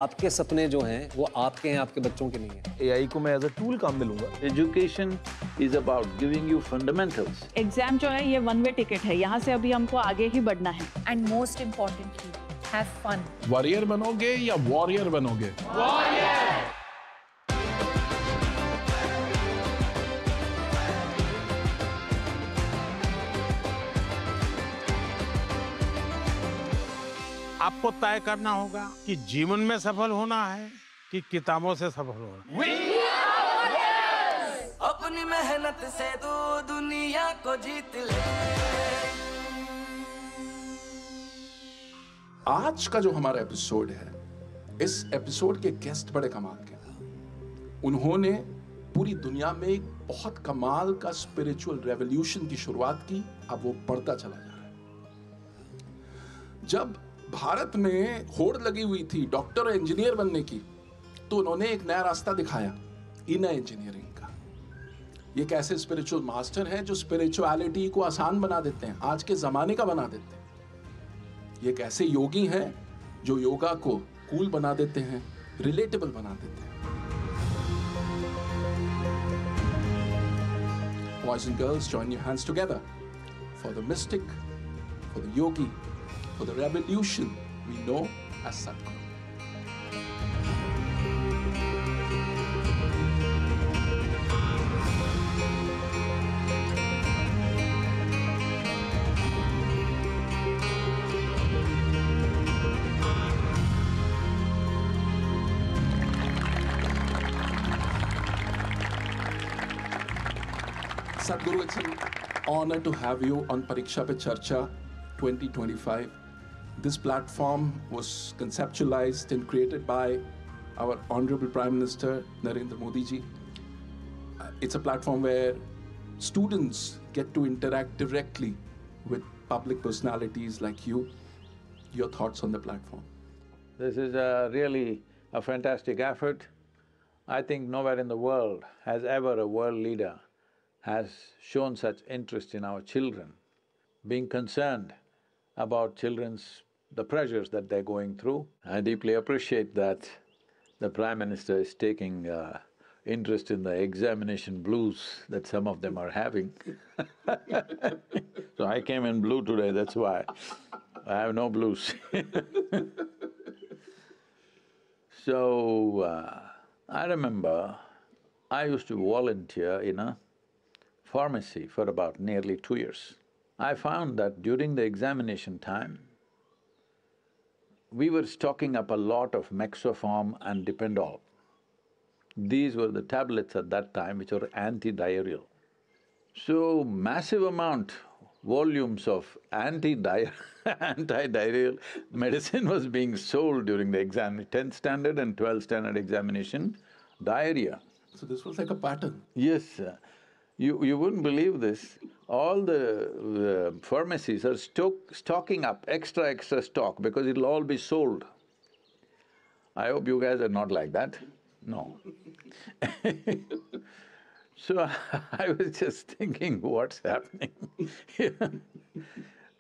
आपके सपने जो हैं वो आपके हैं, आपके बच्चों के नहीं हैं। एआई को मैं एज अ टूल काम में लूंगा। Education is about giving you fundamentals. Exam जो है ये वन वे टिकट है, यहाँ से अभी हमको आगे ही बढ़ना है। And most importantly, have fun. Warrior बनोगे या वॉरियर बनोगे? आपको तय करना होगा कि जीवन में सफल होना है कि किताबों से सफल होना है। अपनी मेहनत से तू दुनिया को जीत ले। आज का जो हमारा एपिसोड है, इस एपिसोड के गेस्ट बड़े कमाल के हैं। उन्होंने पूरी दुनिया में एक बहुत कमाल का स्पिरिचुअल रेवोल्यूशन की शुरुआत की। अब वो बढ़ता चला जा रहा है। जब भारत में होड़ लगी हुई थी डॉक्टर और इंजीनियर बनने की, तो उन्होंने एक नया रास्ता दिखाया, इनर इंजीनियरिंग का। ये एक ऐसे स्पिरिचुअल मास्टर हैं जो स्पिरिचुअलिटी को आसान बना देते हैं, आज के जमाने का बना देते हैं। ये एक ऐसे योगी हैं जो योगा को कूल बना देते हैं, रिलेटेबल बना देते हैं। Boys and girls, join your hands together for the mystic, for the yogi, for the revolution we know as Sadhguru. Sadhguru, it's an honor to have you on Pariksha pe Charcha 2025. This platform was conceptualized and created by our Honorable Prime Minister Narendra Modi ji. It's a platform where students get to interact directly with public personalities like you. Your thoughts on the platform? This is really a fantastic effort. I think nowhere in the world has ever a world leader has shown such interest in our children, being concerned about the pressures that they're going through. I deeply appreciate that the Prime Minister is taking interest in the examination blues that some of them are having. So I came in blue today, that's why. I have no blues. So, I remember I used to volunteer in a pharmacy for about nearly 2 years. I found that during the examination time, we were stocking up a lot of Mexoform and Dipendol. These were the tablets at that time which were anti-diarrheal. So, massive amount, volumes of anti-diarrheal medicine was being sold during the exam, 10th standard and 12th standard examination, diarrhea. So this was like a pattern. Yes, you wouldn't believe this. All the pharmacies are stocking up extra stock because it'll all be sold. I hope you guys are not like that. No. So I was just thinking, what's happening?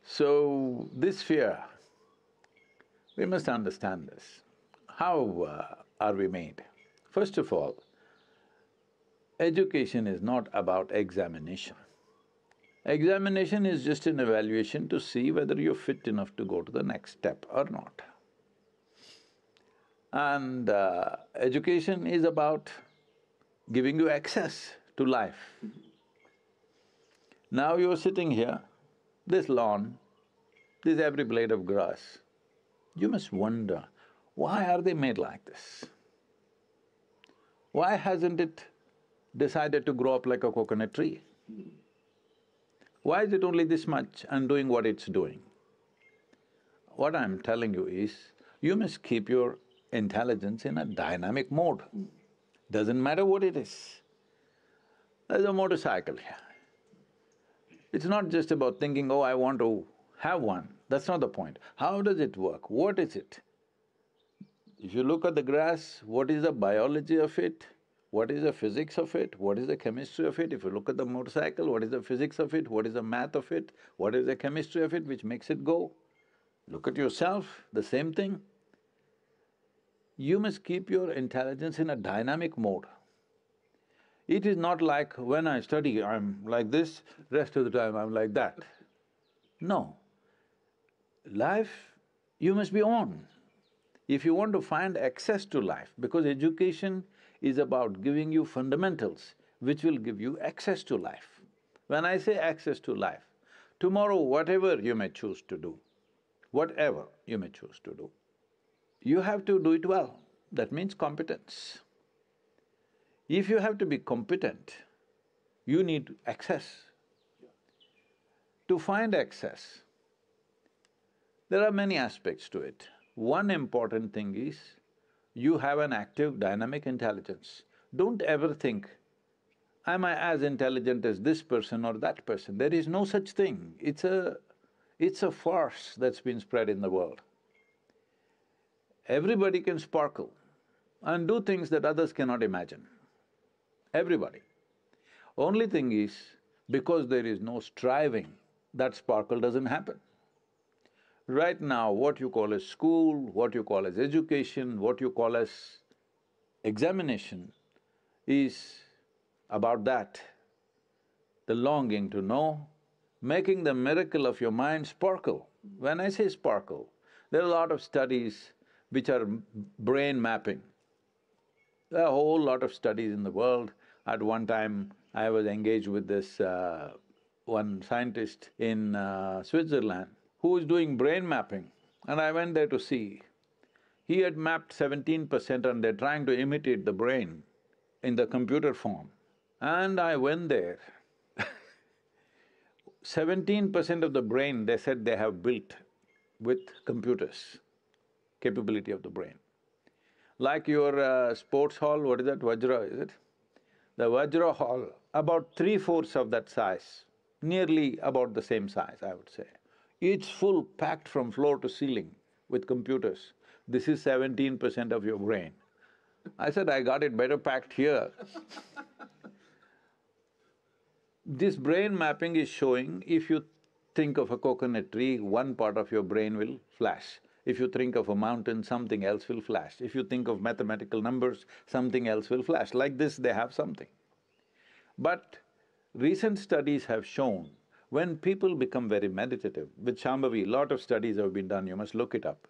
So this fear, we must understand this. How are we made? First of all, education is not about examination. Examination is just an evaluation to see whether you're fit enough to go to the next step or not. And education is about giving you access to life. Now you're sitting here, this lawn, this every blade of grass, you must wonder, why are they made like this? Why hasn't it decided to grow up like a coconut tree? Why is it only this much and doing what it's doing? What I'm telling you is, you must keep your intelligence in a dynamic mode. Doesn't matter what it is. There's a motorcycle here. It's not just about thinking, oh, I want to have one. That's not the point. How does it work? What is it? If you look at the grass, what is the biology of it? What is the physics of it? What is the chemistry of it? If you look at the motorcycle, what is the physics of it? What is the math of it? What is the chemistry of it which makes it go? Look at yourself, the same thing. You must keep your intelligence in a dynamic mode. It is not like when I study, I'm like this, rest of the time I'm like that. No. Life, you must be on. If you want to find access to life, because education is about giving you fundamentals which will give you access to life. When I say access to life, tomorrow whatever you may choose to do, whatever you may choose to do, you have to do it well. That means competence. If you have to be competent, you need access. To find access, there are many aspects to it. One important thing is, you have an active, dynamic intelligence. Don't ever think, am I as intelligent as this person or that person? There is no such thing. It's a farce that's been spread in the world. Everybody can sparkle and do things that others cannot imagine. Everybody. Only thing is, because there is no striving, that sparkle doesn't happen. Right now, what you call as school, what you call as education, what you call as examination is about that. The longing to know, making the miracle of your mind sparkle. When I say sparkle, there are a lot of studies which are brain mapping. There are a whole lot of studies in the world. At one time, I was engaged with this one scientist in Switzerland who is doing brain mapping, and I went there to see. He had mapped 17% and they're trying to imitate the brain in the computer form. And I went there. 17% of the brain, they said they have built with computers, capability of the brain. Like your sports hall, what is that, Vajra, is it? The Vajra hall, about 3/4 of that size, nearly about the same size, I would say. It's full, packed from floor to ceiling with computers. This is 17% of your brain. I said, I got it better packed here. This brain mapping is showing, if you think of a coconut tree, one part of your brain will flash. If you think of a mountain, something else will flash. If you think of mathematical numbers, something else will flash. Like this, they have something. But recent studies have shown, when people become very meditative, with Shambhavi, lot of studies have been done, you must look it up.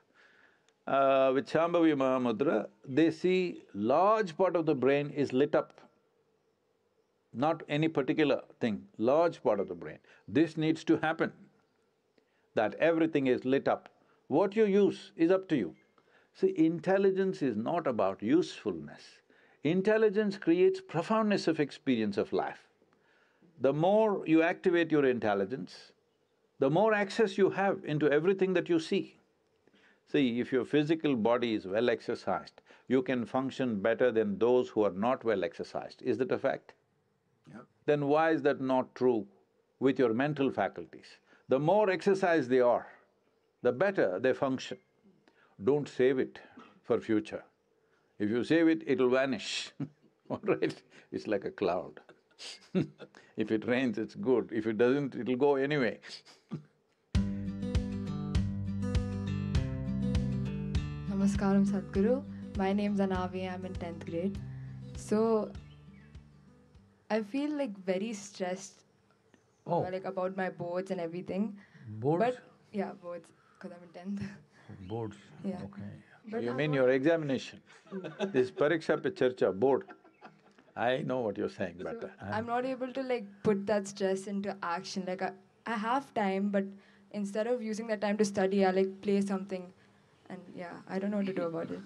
With Shambhavi Mahamudra, they see large part of the brain is lit up. Not any particular thing, large part of the brain. This needs to happen, that everything is lit up. What you use is up to you. See, intelligence is not about usefulness. Intelligence creates profoundness of experience of life. The more you activate your intelligence, the more access you have into everything that you see. See, if your physical body is well exercised, you can function better than those who are not well exercised. Is that a fact? Yeah. Then why is that not true with your mental faculties? The more exercised they are, the better they function. Don't save it for future. If you save it, it'll vanish, all right? It's like a cloud. If it rains, it's good. If it doesn't, it'll go anyway. Namaskaram Sadhguru. My name's Anavi, I'm in 10th grade. So, I feel like very stressed like about my boards and everything. Boards? But, yeah, boards, because I'm in 10th. Boards, Yeah. okay. But You I'm mean not- your examination? This Pariksha pe Charcha, board. I know what you're saying, but I'm not able to like put that stress into action. Like I have time, but instead of using that time to study, I like play something. And yeah, I don't know what to do about it.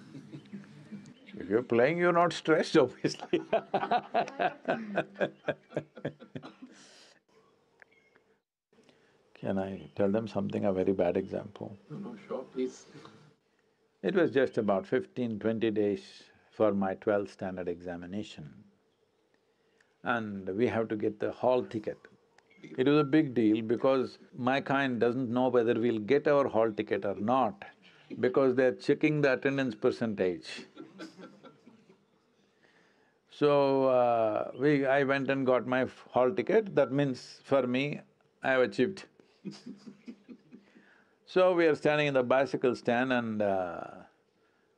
if you're playing, you're not stressed, obviously. Can I tell them something, a very bad example? No, sure, please. It was just about 15-20 days for my 12th standard examination. And we have to get the hall ticket. It was a big deal because my kind doesn't know whether we'll get our hall ticket or not, because they're checking the attendance percentage. So, I went and got my hall ticket, that means for me, I have achieved. So we are standing in the bicycle stand and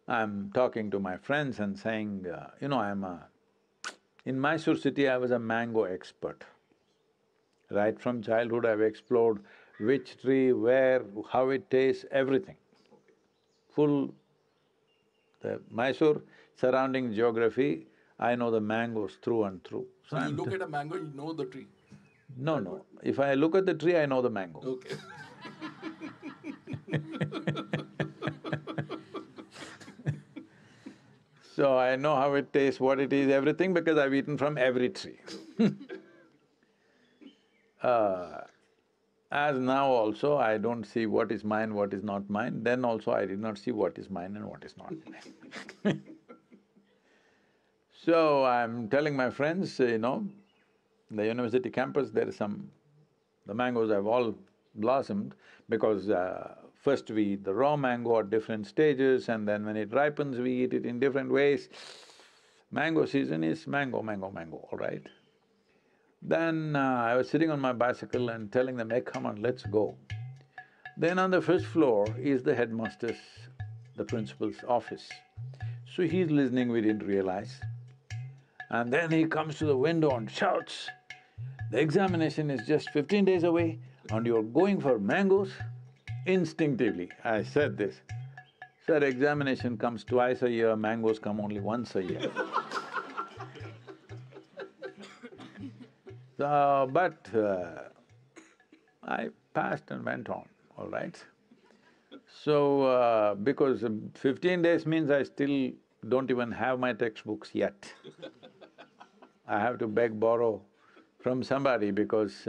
I'm talking to my friends and saying, in Mysore city I was a mango expert. Right from childhood I've explored which tree, where, how it tastes, everything. Full… the Mysore surrounding geography, I know the mangoes through and through. So you look at a mango, you know the tree. No, no. If I look at the tree, I know the mango. Okay. So I know how it tastes, what it is, everything, because I've eaten from every tree. As now also, I don't see what is mine, what is not mine, then also I did not see what is mine and what is not mine. So I'm telling my friends, the university campus, there is some… the mangoes have all blossomed because first we eat the raw mango at different stages and then when it ripens, we eat it in different ways. Mango season is mango, mango, mango, all right? Then I was sitting on my bicycle and telling them, hey, come on, let's go. Then on the first floor is the headmaster's, the principal's office. So he's listening, we didn't realize. And then he comes to the window and shouts, the examination is just 15 days away and you're going for mangoes? Instinctively, I said this. Sir, examination comes twice a year, mangoes come only once a year. I passed and went on, all right? So, because 15 days means I still don't even have my textbooks yet. I have to beg, borrow from somebody because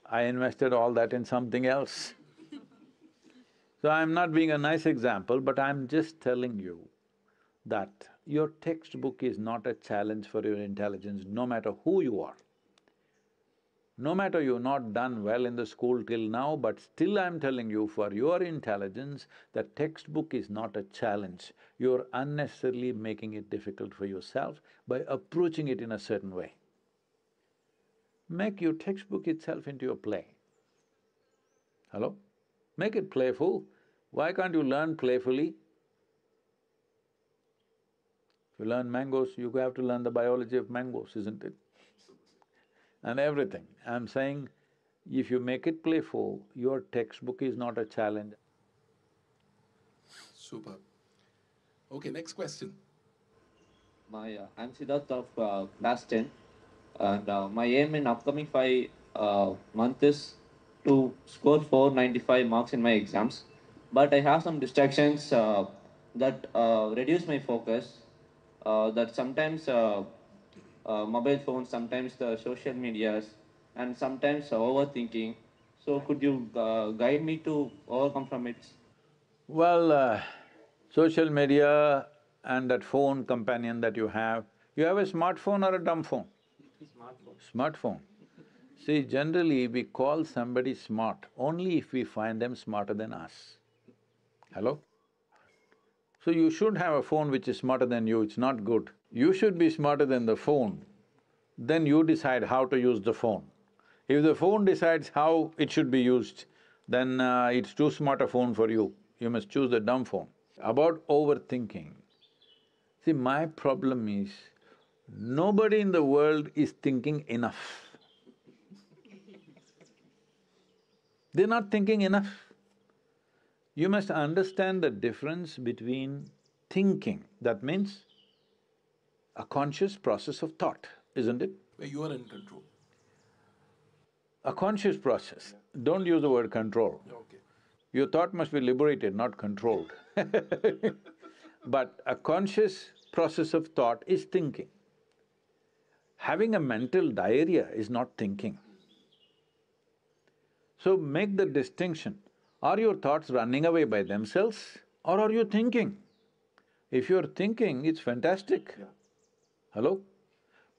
I invested all that in something else. So I'm not being a nice example, but I'm just telling you that your textbook is not a challenge for your intelligence, no matter who you are. No matter you've not done well in the school till now, but still I'm telling you, for your intelligence, the textbook is not a challenge. You're unnecessarily making it difficult for yourself by approaching it in a certain way. Make your textbook itself into a play. Hello? Make it playful. Why can't you learn playfully? If you learn mangoes, you have to learn the biology of mangoes, isn't it? And everything. I'm saying, if you make it playful, your textbook is not a challenge. Super. Okay, next question. I'm Siddharth of class 10, and my aim in upcoming 5 months is to score 495 marks in my exams. But I have some distractions that reduce my focus, that sometimes mobile phones, sometimes the social medias, and sometimes overthinking. So could you guide me to overcome from it? Well, social media and that phone companion that you have a smartphone or a dumb phone? Smartphone. See, generally we call somebody smart only if we find them smarter than us. Hello? So you should have a phone which is smarter than you, it's not good. You should be smarter than the phone, then you decide how to use the phone. If the phone decides how it should be used, then it's too smart a phone for you. You must choose the dumb phone. About overthinking, see, my problem is, nobody in the world is thinking enough. They're not thinking enough. You must understand the difference between thinking, that means a conscious process of thought, isn't it? Where you are in control. A conscious process, don't use the word control. Okay. Your thought must be liberated, not controlled. But a conscious process of thought is thinking. Having a mental diarrhea is not thinking. So make the distinction. Are your thoughts running away by themselves or are you thinking? If you're thinking, it's fantastic. Yeah. Hello?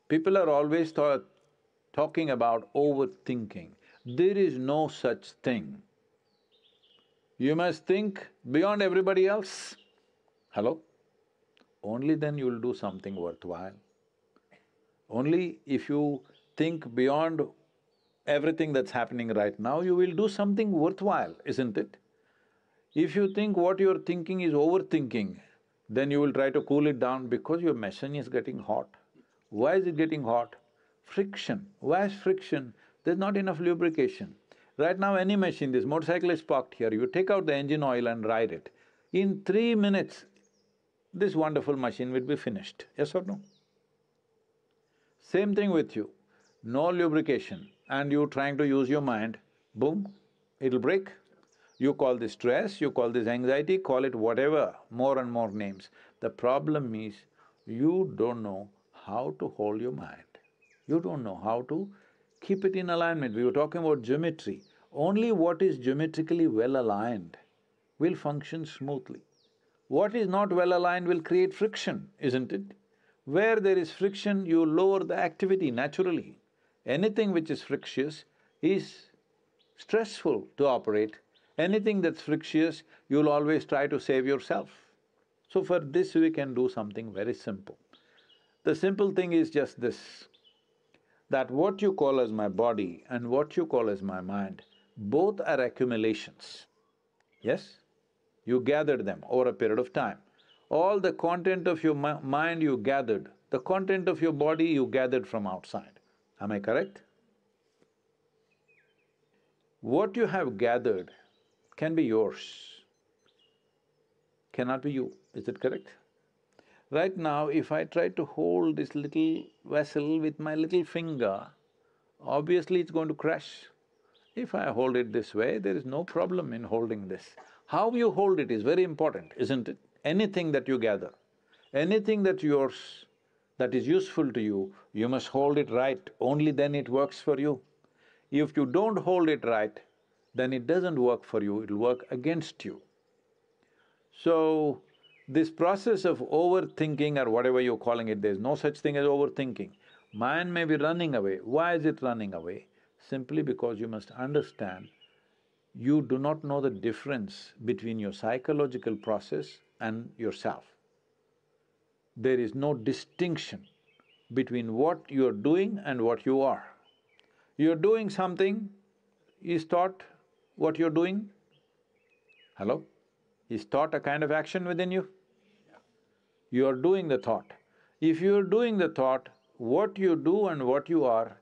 People are always talking about overthinking. There is no such thing. You must think beyond everybody else. Hello? Only then you'll do something worthwhile. Only if you think beyond everything that's happening right now, you will do something worthwhile, isn't it? If you think what you're thinking is overthinking, Then you will try to cool it down because your machine is getting hot. Why is it getting hot? Friction. Why is friction? There's not enough lubrication. Right now any machine, this motorcycle is parked here, you take out the engine oil and ride it. In 3 minutes, this wonderful machine will be finished, yes or no? Same thing with you, no lubrication and you trying to use your mind, boom, it'll break. You call this stress, you call this anxiety, call it whatever, more and more names. The problem is, you don't know how to hold your mind. You don't know how to keep it in alignment. We were talking about geometry. Only what is geometrically well aligned will function smoothly. What is not well aligned will create friction, isn't it? Where there is friction, you lower the activity naturally. Anything which is frictious is stressful to operate. Anything that's frictious, you'll always try to save yourself. So for this we can do something very simple. The simple thing is just this, that what you call as my body and what you call as my mind, both are accumulations. Yes? You gathered them over a period of time. All the content of your mind you gathered, the content of your body you gathered from outside. Am I correct? What you have gathered can be yours, cannot be you, is it correct? Right now, if I try to hold this little vessel with my little finger, obviously it's going to crash. If I hold it this way, there is no problem in holding this. How you hold it is very important, isn't it? Anything that you gather, anything that's yours, that is useful to you, you must hold it right, only then it works for you. If you don't hold it right, then it doesn't work for you, it'll work against you. So, this process of overthinking or whatever you're calling it, there's no such thing as overthinking. Mind may be running away. Why is it running away? Simply because you must understand, you do not know the difference between your psychological process and yourself. There is no distinction between what you're doing and what you are. You're doing something, is thought what you're doing? Hello? Is thought a kind of action within you? You are doing the thought. If you're doing the thought, what you do and what you are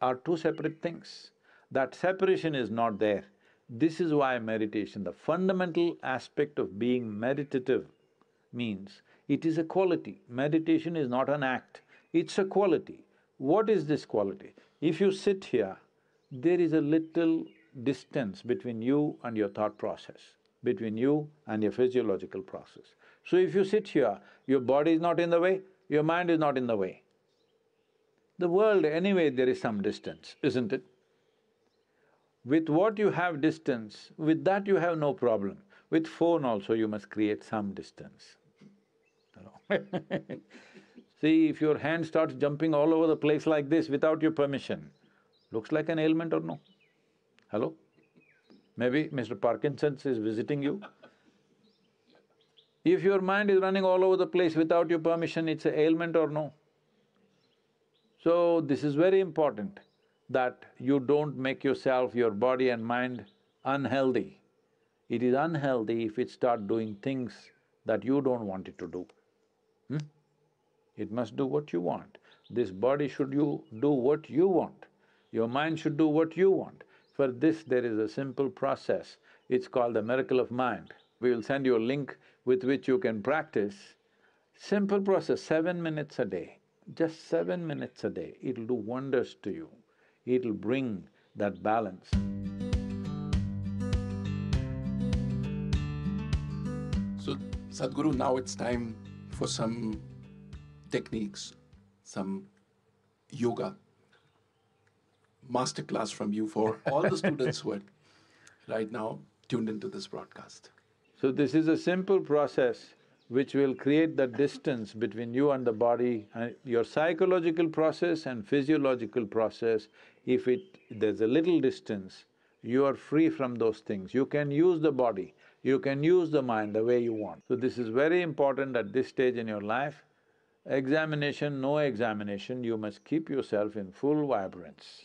are two separate things. That separation is not there. This is why meditation, the fundamental aspect of being meditative means it is a quality. Meditation is not an act, it's a quality. What is this quality? If you sit here, there is a little distance between you and your thought process, between you and your physiological process. So if you sit here, your body is not in the way, your mind is not in the way. The world anyway there is some distance, isn't it? With what you have distance, with that you have no problem. With phone also you must create some distance. See, if your hand starts jumping all over the place like this without your permission, looks like an ailment or no? Hello? Maybe Mr. Parkinson's is visiting you. If your mind is running all over the place without your permission, it's an ailment or no? So, this is very important that you don't make yourself, your body and mind unhealthy. It is unhealthy if it starts doing things that you don't want it to do. It must do what you want. This body should do what you want. Your mind should do what you want. For this, there is a simple process. It's called the miracle of mind. We will send you a link with which you can practice. Simple process, 7 minutes a day. Just 7 minutes a day, it'll do wonders to you. It'll bring that balance. So, Sadhguru, now it's time for some techniques, some yoga masterclass from you for all the students who are right now tuned into this broadcast. So this is a simple process which will create the distance between you and the body, and your psychological process and physiological process. If there's a little distance, you are free from those things. You can use the body, you can use the mind the way you want. So this is very important at this stage in your life. Examination, no examination, you must keep yourself in full vibrance.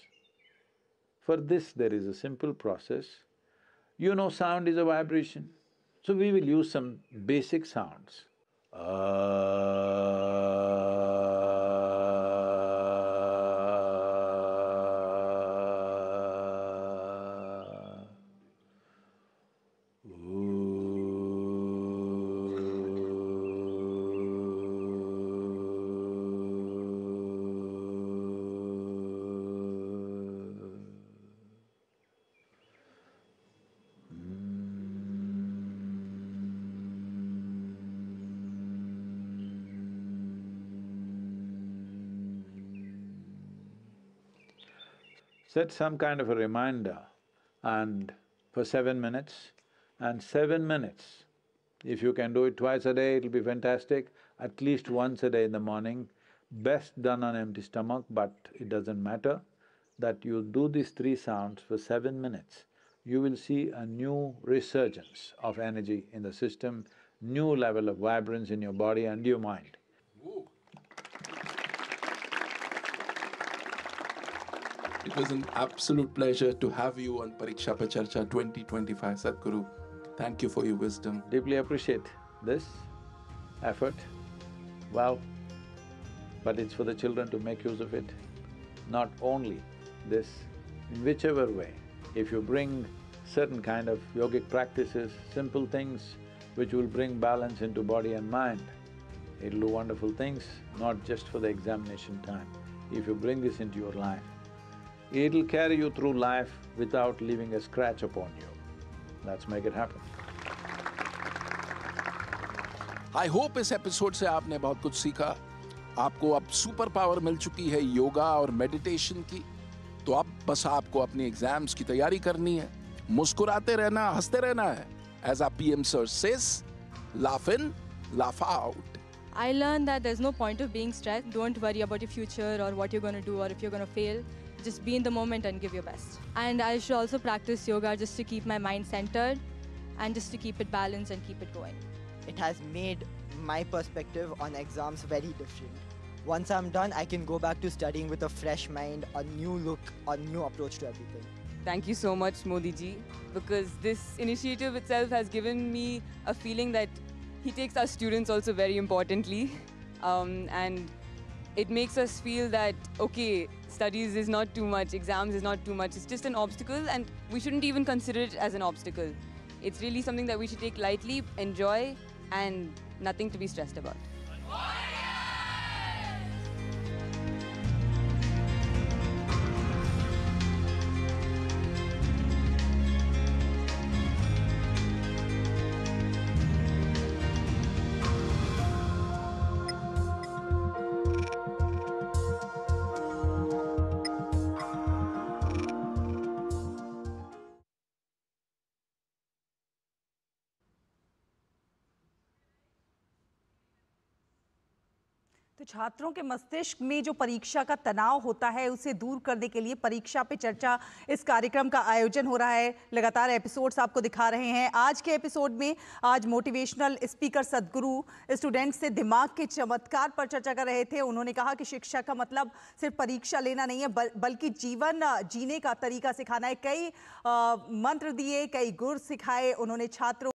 For this, there is a simple process. You know sound is a vibration, so we will use some basic sounds. Set some kind of a reminder and for 7 minutes, and 7 minutes. If you can do it twice a day, it'll be fantastic, at least once a day in the morning. Best done on empty stomach, but it doesn't matter, that you'll do these 3 sounds for 7 minutes. You will see a new resurgence of energy in the system, new level of vibrance in your body and your mind. It was an absolute pleasure to have you on Pariksha Pe Charcha 2025, Sadhguru. Thank you for your wisdom. Deeply appreciate this effort. Well, but it's for the children to make use of it. Not only this, in whichever way, if you bring certain kind of yogic practices, simple things which will bring balance into body and mind, it'll do wonderful things, not just for the examination time. If you bring this into your life, it'll carry you through life without leaving a scratch upon you. Let's make it happen. I hope इस episode से आपने बहुत कुछ सीखा। आपको अब super power मिल चुकी है योगा और मेडिटेशन की, तो अब बस आपको अपनी एग्जाम्स की तैयारी करनी है, मुस्कुराते रहना, हंसते रहना है। As our PM sir says, laugh in, laugh out. I learned that there's no point of being stressed. Don't worry about your future or what you're going to do or if you're going to fail. Just be in the moment and give your best. And I should also practice yoga just to keep my mind centered and just to keep it balanced and keep it going. It has made my perspective on exams very different. Once I'm done, I can go back to studying with a fresh mind, a new look, a new approach to everything. Thank you so much, Modi ji, because this initiative itself has given me a feeling that he takes our students also very importantly, and it makes us feel that, okay, studies is not too much, exams is not too much, it's just an obstacle and we shouldn't even consider it as an obstacle. It's really something that we should take lightly, enjoy, and nothing to be stressed about. तो छात्रों के मस्तिष्क में जो परीक्षा का तनाव होता है उसे दूर करने के लिए परीक्षा पे चर्चा इस कार्यक्रम का आयोजन हो रहा है। लगातार एपिसोड्स आपको दिखा रहे हैं। आज के एपिसोड में आज मोटिवेशनल स्पीकर सदगुरु स्टूडेंट्स से दिमाग के चमत्कार पर चर्चा कर रहे थे। उन्होंने कहा कि शिक्षा का मतलब सिर्फ परीक्षा लेना नहीं है बल्कि जीवन जीने का तरीका सिखाना है। कई मंत्र दिए, कई गुर सिखाए उन्होंने छात्रों